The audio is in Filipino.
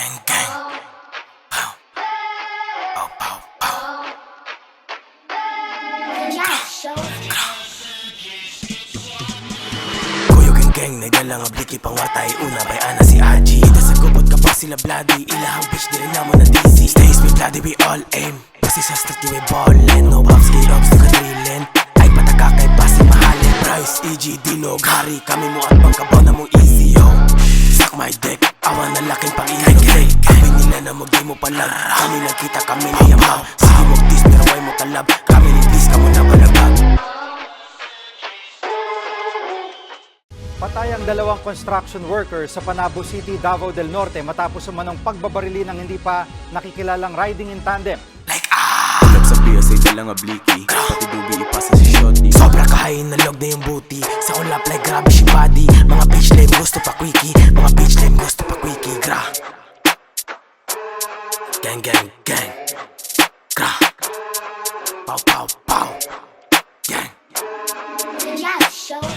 Gang, gang. Pow. Pow, pow, pow. Kuyo gang gang, nagdala nga bliki pang wartay. Una bay ana si Aji. Ida sa gubot kapag sila bloody. Ilahang bitch dili na mo na DC. Stays with bloody, we all aim. Kasi sa street you we ballin'. No buffs, K-ups, di ka drillin'. Ay pataka kay basi mahalin. Price, EG, Dinog, Hari. Kami mo at pangkabaw na mo easy yo. Suck my dick, awan na laking pang-inog day. Sabi nila na mag-di mo palag. Kami nakita kami na yamang. Sige mo dis pero why mo talab. Kami ni please ka mo na balagag. Patay ang dalawang construction worker sa Panabo City, Davao del Norte matapos umanong pagbabarili ng hindi pa nakikilalang riding in tandem. Tulog sa PSA dalang abliki. Pati dubi ipasa si Shotty. Sobra kahayin na log na yung booty. Sa ulap like grabe si body. Mga bitch lame gusto pa quickie. Mga bitch lame gusto pa quickie. Gra. Gang gang gang. Gra. Pow pow pow. Gang. Yeah, show.